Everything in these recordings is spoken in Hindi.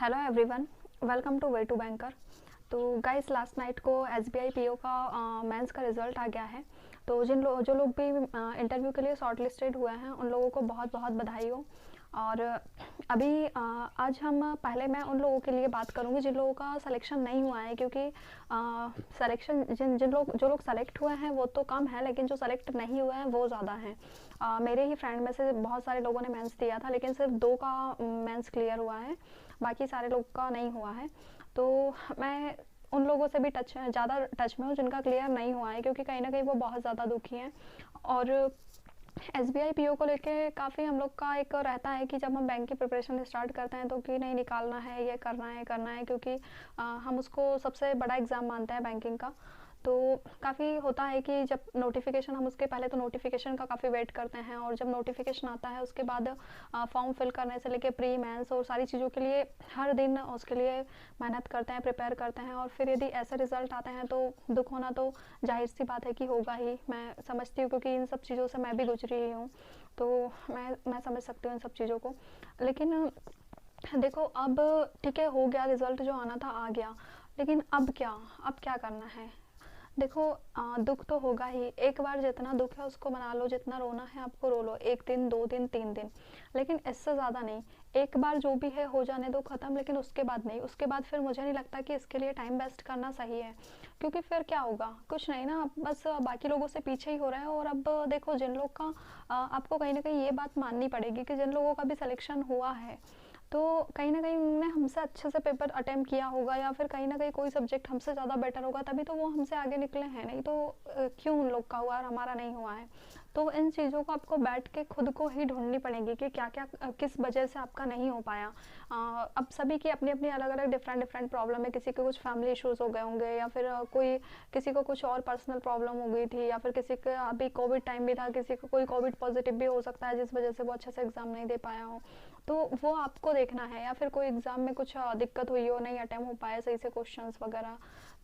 Hello everyone, welcome to way to banker. तो गाइस, लास्ट नाइट को एसबीआई पीओ का मेंस का रिज़ल्ट आ गया है। तो जो लोग भी इंटरव्यू के लिए शॉर्ट लिस्टेड हुए हैं उन लोगों को बहुत बहुत बधाई हो। और अभी आज हम पहले मैं उन लोगों के लिए बात करूंगी जिन लोगों का सिलेक्शन नहीं हुआ है, क्योंकि सिलेक्शन जिन जिन लोग जो लोग सेलेक्ट हुए हैं वो तो कम है, लेकिन जो सेलेक्ट नहीं हुए हैं वो ज़्यादा हैं। मेरे ही फ्रेंड में से बहुत सारे लोगों ने मेंस दिया था, लेकिन सिर्फ 2 का मेंस क्लियर हुआ है, बाकी सारे लोग का नहीं हुआ है। तो मैं उन लोगों से भी ज़्यादा टच में हूँ जिनका क्लियर नहीं हुआ है, क्योंकि कहीं ना कहीं वो बहुत ज़्यादा दुखी हैं। और एसबीआई पीओ को लेके काफ़ी हम लोग का एक रहता है कि जब हम बैंक की प्रिपरेशन स्टार्ट करते हैं तो कि नहीं, निकालना है, ये करना है, क्योंकि हम उसको सबसे बड़ा एग्ज़ाम मानते हैं बैंकिंग का। तो काफ़ी होता है कि जब नोटिफिकेशन, हम उसके पहले तो नोटिफिकेशन का काफ़ी वेट करते हैं, और जब नोटिफिकेशन आता है उसके बाद फॉर्म फिल करने से लेके प्री मेंस और सारी चीज़ों के लिए हर दिन उसके लिए मेहनत करते हैं, प्रिपेयर करते हैं। और फिर यदि ऐसे रिजल्ट आते हैं तो दुख होना तो जाहिर सी बात है कि होगा ही, मैं समझती हूँ, क्योंकि इन सब चीज़ों से मैं भी गुजरी ही हूँ। तो मैं समझ सकती हूँ इन सब चीज़ों को। लेकिन देखो, अब ठीक है, हो गया, रिजल्ट जो आना था आ गया, लेकिन अब क्या करना है? देखो, दुख तो होगा ही। एक बार जितना दुख है उसको मना लो, जितना रोना है आपको रो लो, 1 दिन 2 दिन 3 दिन, लेकिन इससे ज़्यादा नहीं। एक बार जो भी है हो जाने दो ख़त्म, लेकिन उसके बाद नहीं। उसके बाद फिर मुझे नहीं लगता कि इसके लिए टाइम वेस्ट करना सही है, क्योंकि फिर क्या होगा, कुछ नहीं ना, आप बस बाकी लोगों से पीछे ही हो रहे हैं। और अब देखो, जिन लोग का आपको कहीं ना कहीं ये बात माननी पड़ेगी कि जिन लोगों का भी सिलेक्शन हुआ है, तो कहीं ना कहीं उन्होंने हमसे अच्छे से पेपर अटेम्प्ट किया होगा, या फिर कहीं ना कहीं कोई सब्जेक्ट हमसे ज़्यादा बेटर होगा, तभी तो वो हमसे आगे निकले हैं। नहीं तो क्यों उन लोग का हुआ और हमारा नहीं हुआ है? तो इन चीज़ों को आपको बैठ के खुद को ही ढूंढनी पड़ेगी कि क्या क्या किस वजह से आपका नहीं हो पाया। अब सभी की अपनी अपनी अलग अलग डिफरेंट डिफरेंट प्रॉब्लम है। किसी के कुछ फैमिली इश्यूज़ हो गए होंगे, या फिर कोई किसी को कुछ और पर्सनल प्रॉब्लम हो गई थी, या फिर किसी का अभी कोविड टाइम भी था, किसी को कोई कोविड पॉजिटिव भी हो सकता है जिस वजह से वो अच्छे से एग्ज़ाम नहीं दे पाया हो। तो वो आपको देखना है। या फिर कोई एग्ज़ाम में कुछ दिक्कत हुई हो, नहीं अटेम्प्ट हो पाए सही से क्वेश्चंस वगैरह,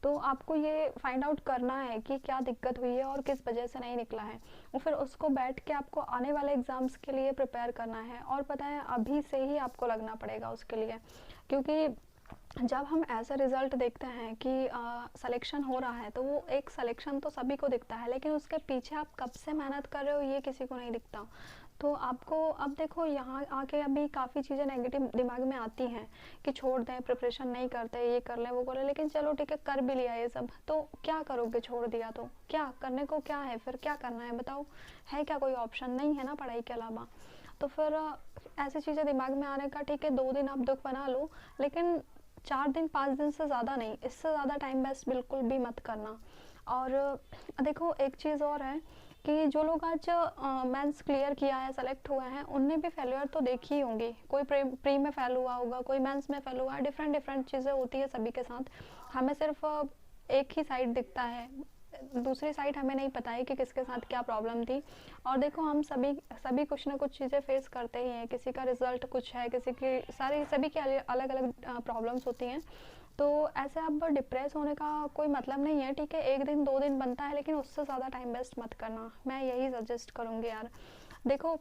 तो आपको ये फाइंड आउट करना है कि क्या दिक्कत हुई है और किस वजह से नहीं निकला है, और फिर उसको बैठ के आपको आने वाले एग्ज़ाम्स के लिए प्रिपेयर करना है। और पता है, अभी से ही आपको लगना पड़ेगा उसके लिए, क्योंकि जब हम ऐसा रिजल्ट देखते हैं कि सिलेक्शन हो रहा है, तो वो एक सिलेक्शन तो सभी को दिखता है, लेकिन उसके पीछे आप कब से मेहनत कर रहे हो ये किसी को नहीं दिखता। तो आपको अब देखो, यहाँ आके अभी काफ़ी चीज़ें नेगेटिव दिमाग में आती हैं कि छोड़ दें, प्रिपरेशन नहीं करते, ये कर लें वो कर लें, लेकिन चलो ठीक है, कर भी लिया ये सब, तो क्या करोगे? छोड़ दिया तो क्या करने को, क्या है फिर, क्या करना है बताओ? है क्या कोई ऑप्शन? नहीं है ना पढ़ाई के अलावा। तो फिर ऐसी चीज़ें दिमाग में आने का, ठीक है, 2 दिन आप दुख बना लो, लेकिन 4 दिन 5 दिन से ज़्यादा नहीं, इससे ज़्यादा टाइम वेस्ट बिल्कुल भी मत करना। और देखो, एक चीज़ और है कि जो लोग आज मेंस क्लियर किया है, सेलेक्ट हुए हैं, उनने भी फेल्योर तो देखी ही होंगी। कोई प्री में फेल हुआ होगा, कोई मेंस में फेल हुआ है, डिफरेंट डिफरेंट चीज़ें होती है सभी के साथ। हमें सिर्फ एक ही साइड दिखता है, दूसरी साइड हमें नहीं पता है कि किसके साथ क्या प्रॉब्लम थी। और देखो, हम सभी सभी कुछ ना कुछ चीज़ें फेस करते ही हैं। किसी का रिजल्ट कुछ है, किसी की सारी सभी की अलग अलग प्रॉब्लम्स होती हैं। तो ऐसे अब डिप्रेस होने का कोई मतलब नहीं है। ठीक है, 1 दिन 2 दिन बनता है, लेकिन उससे ज़्यादा टाइम वेस्ट मत करना, मैं यही सजेस्ट करूँगी यार। देखो,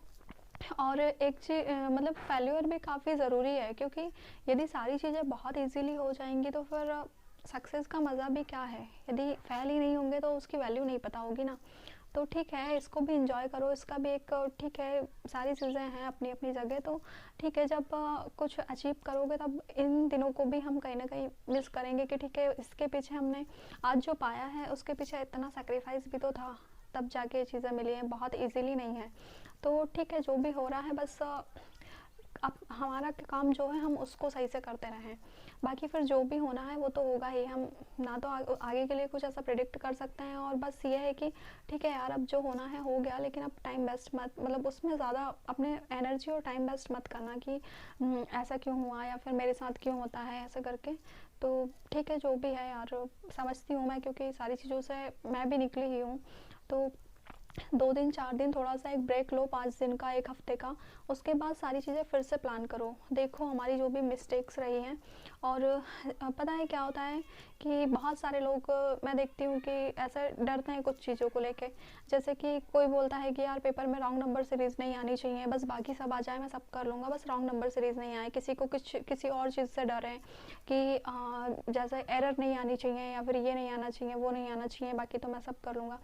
और एक चीज मतलब फेल्योर भी काफ़ी ज़रूरी है, क्योंकि यदि सारी चीज़ें बहुत इजीली हो जाएंगी तो फिर सक्सेस का मज़ा भी क्या है? यदि फेल ही नहीं होंगे तो उसकी वैल्यू नहीं पता होगी ना। तो ठीक है, इसको भी इंजॉय करो, इसका भी एक ठीक है, सारी चीज़ें हैं अपनी अपनी जगह। तो ठीक है, जब कुछ अचीव करोगे तब इन दिनों को भी हम कहीं ना कहीं मिस करेंगे कि ठीक है, इसके पीछे हमने आज जो पाया है उसके पीछे इतना सेक्रीफाइस भी तो था, तब जाके ये चीज़ें मिली हैं, बहुत इजीली नहीं है। तो ठीक है, जो भी हो रहा है, बस अब हमारा काम जो है हम उसको सही से करते रहें। बाकी फिर जो भी होना है वो तो होगा ही। हम ना तो आगे के लिए कुछ ऐसा प्रिडिक्ट कर सकते हैं, और बस ये है कि ठीक है यार, अब जो होना है हो गया, लेकिन अब टाइम वेस्ट मत, मतलब उसमें ज़्यादा अपने एनर्जी और टाइम वेस्ट मत करना कि ऐसा क्यों हुआ, या फिर मेरे साथ क्यों होता है ऐसा करके। तो ठीक है, जो भी है यार, समझती हूँ मैं, क्योंकि सारी चीज़ों से मैं भी निकली ही हूँ। तो 2 दिन 4 दिन थोड़ा सा एक ब्रेक लो, 5 दिन का, 1 हफ्ते का, उसके बाद सारी चीज़ें फिर से प्लान करो। देखो हमारी जो भी मिस्टेक्स रही हैं, और पता है क्या होता है कि बहुत सारे लोग मैं देखती हूँ कि ऐसे डरते हैं कुछ चीज़ों को लेके। जैसे कि कोई बोलता है कि यार पेपर में रॉन्ग नंबर सीरीज़ नहीं आनी चाहिए, बस बाकी सब आ जाए मैं सब कर लूँगा, बस रॉन्ग नंबर सीरीज़ नहीं आए। किसी को किसी और चीज़ से डर है कि जैसे एरर नहीं आनी चाहिए, या फिर ये नहीं आना चाहिए, वो नहीं आना चाहिए, बाकी तो मैं सब कर लूँगा।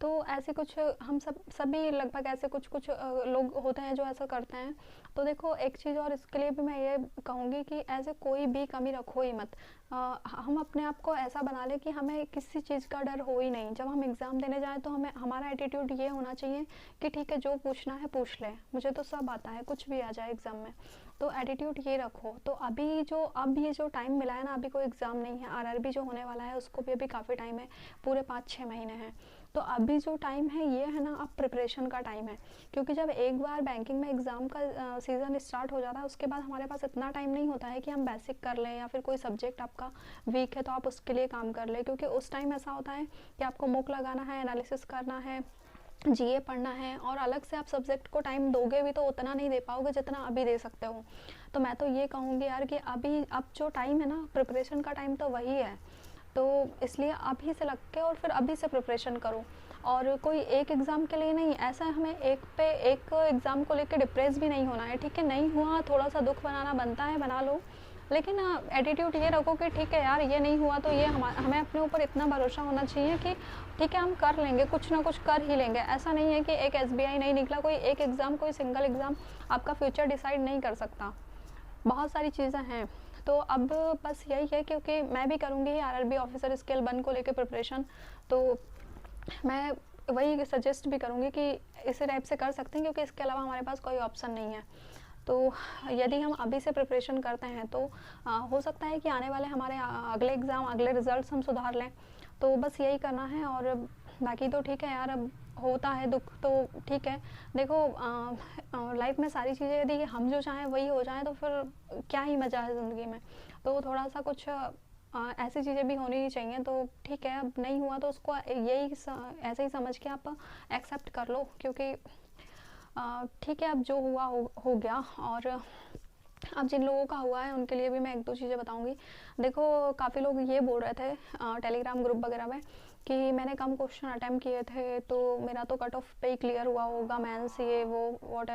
तो ऐसे कुछ हम सभी लगभग ऐसे कुछ कुछ लोग होते हैं जो ऐसा करते हैं। तो देखो एक चीज़ और इसके लिए भी मैं ये कहूँगी कि ऐसे कोई भी कमी रखो ही मत। हम अपने आप को ऐसा बना लें कि हमें किसी चीज़ का डर हो ही नहीं। जब हम एग्ज़ाम देने जाएं तो हमें हमारा एटीट्यूड ये होना चाहिए कि ठीक है, जो पूछना है पूछ ले, मुझे तो सब आता है, कुछ भी आ जाए एग्ज़ाम में। तो एटीट्यूड ये रखो। तो अब ये जो टाइम मिला है ना, अभी कोई एग्ज़ाम नहीं है, आरआरबी जो होने वाला है उसको भी अभी काफ़ी टाइम है, पूरे 5-6 महीने हैं। तो अभी जो टाइम है ये है ना, अब प्रिपरेशन का टाइम है। क्योंकि जब एक बार बैंकिंग में एग्ज़ाम का सीज़न स्टार्ट हो जाता है, उसके बाद हमारे पास इतना टाइम नहीं होता है कि हम बेसिक कर लें, या फिर कोई सब्जेक्ट आपका वीक है तो आप उसके लिए काम कर लें। क्योंकि उस टाइम ऐसा होता है कि आपको मुक लगाना है, एनालिसिस करना है, जीए पढ़ना है, और अलग से आप सब्जेक्ट को टाइम दोगे भी तो उतना नहीं दे पाओगे जितना अभी दे सकते हो। तो मैं तो ये कहूँगी यार कि अब जो टाइम है ना, प्रिपरेशन का टाइम तो वही है। तो इसलिए अभी से लग के और फिर अभी से प्रिपरेशन करो। और कोई एक एग्ज़ाम के लिए नहीं, ऐसा हमें एक एग्ज़ाम को लेकर डिप्रेस भी नहीं होना है। ठीक है, नहीं हुआ, थोड़ा सा दुख बनाना बनता है, बना लो, लेकिन एटीट्यूड ये रखो कि ठीक है यार, ये नहीं हुआ तो ये हमें अपने ऊपर इतना भरोसा होना चाहिए कि ठीक है, हम कर लेंगे, कुछ ना कुछ कर ही लेंगे। ऐसा नहीं है कि एक एसबीआई नहीं निकला, कोई एक एग्ज़ाम, कोई सिंगल एग्ज़ाम आपका फ्यूचर डिसाइड नहीं कर सकता। बहुत सारी चीज़ें हैं। तो अब बस यही है, क्योंकि मैं भी करूँगी आरआरबी ऑफिसर स्केल 1 को लेकर प्रिपरेशन, तो मैं वही सजेस्ट भी करूँगी कि इसी टाइप से कर सकते हैं, क्योंकि इसके अलावा हमारे पास कोई ऑप्शन नहीं है। तो यदि हम अभी से प्रिपरेशन करते हैं तो हो सकता है कि आने वाले हमारे अगले एग्ज़ाम, अगले रिजल्ट्स हम सुधार लें। तो बस यही करना है, और बाकी तो ठीक है यार, अब होता है दुख तो ठीक है। देखो लाइफ में सारी चीज़ें यदि हम जो चाहें वही हो जाए तो फिर क्या ही मज़ा है ज़िंदगी में। तो थोड़ा सा कुछ ऐसी चीज़ें भी होनी ही चाहिए। तो ठीक है, अब नहीं हुआ तो उसको ऐसे ही समझ के आप एक्सेप्ट कर लो, क्योंकि ठीक है, अब जो हुआ हो गया। और अब जिन लोगों का हुआ है उनके लिए भी मैं 1-2 चीज़ें बताऊंगी। देखो काफ़ी लोग ये बोल रहे थे टेलीग्राम ग्रुप वगैरह में कि मैंने कम क्वेश्चन अटैम्प्ट किए थे तो मेरा तो कट ऑफ पे ही क्लियर हुआ होगा, मेंस ये वो वॉट।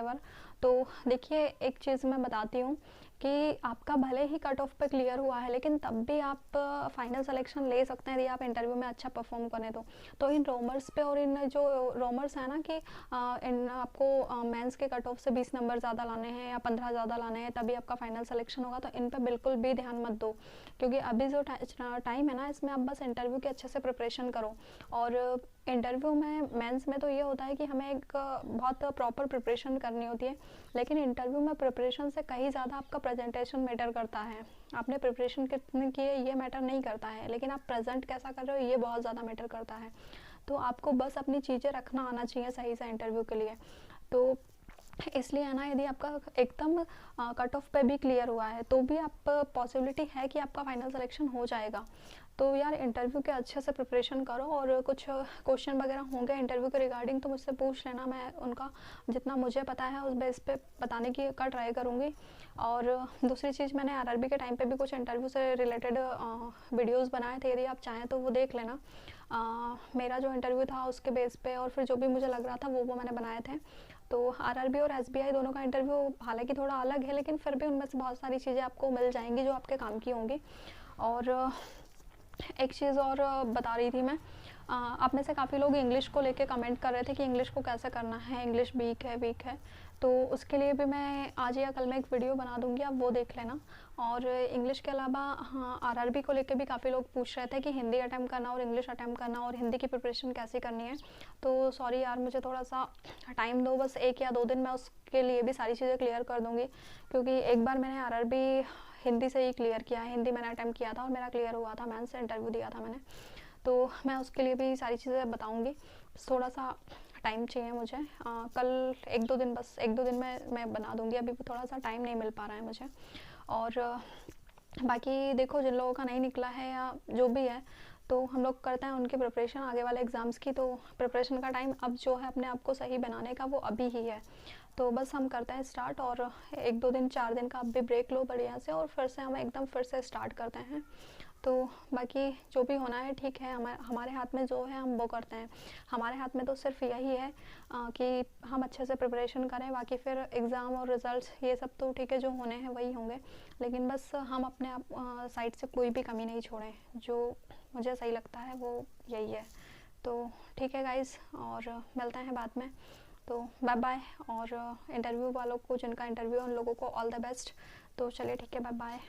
तो देखिए एक चीज़ मैं बताती हूँ कि आपका भले ही कट ऑफ पे क्लियर हुआ है, लेकिन तब भी आप फाइनल सिलेक्शन ले सकते हैं यदि आप इंटरव्यू में अच्छा परफॉर्म करें तो इन रोमर्स पे, और इन जो रोमर्स है ना कि इन आपको मेंस के कट ऑफ से 20 नंबर ज़्यादा लाने हैं या 15 ज़्यादा लाने हैं तभी आपका फाइनल सिलेक्शन होगा, तो इन पे बिल्कुल भी ध्यान मत दो। क्योंकि अभी जो टाइम है ना, इसमें आप बस इंटरव्यू के अच्छे से प्रिपरेशन करो। और इंटरव्यू में, मेंस में तो ये होता है कि हमें एक बहुत प्रॉपर प्रिपरेशन करनी होती है, लेकिन इंटरव्यू में प्रिपरेशन से कहीं ज़्यादा आपका प्रेजेंटेशन मैटर करता है। आपने प्रिपरेशन कितनी की है ये मैटर नहीं करता है, लेकिन आप प्रेजेंट कैसा कर रहे हो ये बहुत ज़्यादा मैटर करता है। तो आपको बस अपनी चीज़ें रखना आना चाहिए सही से इंटरव्यू के लिए। तो इसलिए है ना, यदि आपका एकदम कट ऑफ पे भी क्लियर हुआ है तो भी आप पॉसिबिलिटी है कि आपका फाइनल सिलेक्शन हो जाएगा। तो यार इंटरव्यू के अच्छे से प्रिपरेशन करो, और कुछ क्वेश्चन वगैरह होंगे इंटरव्यू के रिगार्डिंग तो मुझसे पूछ लेना, मैं उनका जितना मुझे पता है उस बेस पे बताने की ट्राई करूँगी। और दूसरी चीज़, मैंने आरआरबी के टाइम पे भी कुछ इंटरव्यू से रिलेटेड वीडियोज़ बनाए थे, यदि आप चाहें तो वो देख लेना। मेरा जो इंटरव्यू था उसके बेस पे, और फिर जो भी मुझे लग रहा था वो मैंने बनाए थे। तो आरआरबी और एसबीआई दोनों का इंटरव्यू हालांकि थोड़ा अलग है, लेकिन फिर भी उनमें से बहुत सारी चीज़ें आपको मिल जाएंगी जो आपके काम की होंगी। और एक चीज़ और बता रही थी मैं, आप में से काफ़ी लोग इंग्लिश को लेके कमेंट कर रहे थे कि इंग्लिश को कैसे करना है, इंग्लिश वीक है। तो उसके लिए भी मैं आज या कल में एक वीडियो बना दूंगी, आप वो देख लेना। और इंग्लिश के अलावा हाँ, आरआरबी को लेके भी काफ़ी लोग पूछ रहे थे कि हिंदी अटैम्प्ट करना और इंग्लिश अटैम्प्ट करना, और हिंदी की प्रिपरेशन कैसे करनी है। तो सॉरी यार, मुझे थोड़ा सा टाइम दो, बस 1 या 2 दिन में उसके लिए भी सारी चीज़ें क्लियर कर दूँगी। क्योंकि एक बार मैंने आरआरबी हिंदी से ही क्लियर किया है, हिंदी मैंने अटैम्प्ट किया था और मेरा क्लियर हुआ था, मेंस से इंटरव्यू दिया था मैंने। तो मैं उसके लिए भी सारी चीज़ें बताऊंगी, थोड़ा सा टाइम चाहिए मुझे। कल 1-2 दिन, बस 1-2 दिन में मैं बना दूंगी, अभी भी थोड़ा सा टाइम नहीं मिल पा रहा है मुझे। और बाकी देखो जिन लोगों का नहीं निकला है या जो भी है, तो हम लोग करते हैं उनकी प्रिपरेशन आगे वाले एग्ज़ाम्स की। तो प्रिपरेशन का टाइम अब जो है अपने आप को सही बनाने का, वो अभी ही है। तो बस हम करते हैं स्टार्ट, और 1-2 दिन 4 दिन का आप भी ब्रेक लो बढ़िया से, और फिर से हम एकदम फिर से स्टार्ट करते हैं। तो बाकी जो भी होना है ठीक है, हमारे हाथ में जो है हम वो करते हैं। हमारे हाथ में तो सिर्फ यही है कि हम अच्छे से प्रिपरेशन करें, बाकी फिर एग्ज़ाम और रिज़ल्ट्स ये सब तो ठीक है, जो होने हैं वही होंगे। लेकिन बस हम अपने आप साइड से कोई भी कमी नहीं छोड़ें, जो मुझे सही लगता है वो यही है। तो ठीक है गाइज़, और मिलते हैं बाद में। तो बाय बाय, और इंटरव्यू वालों को जिनका इंटरव्यू है उन लोगों को ऑल द बेस्ट। तो चलिए ठीक है, बाय बाय।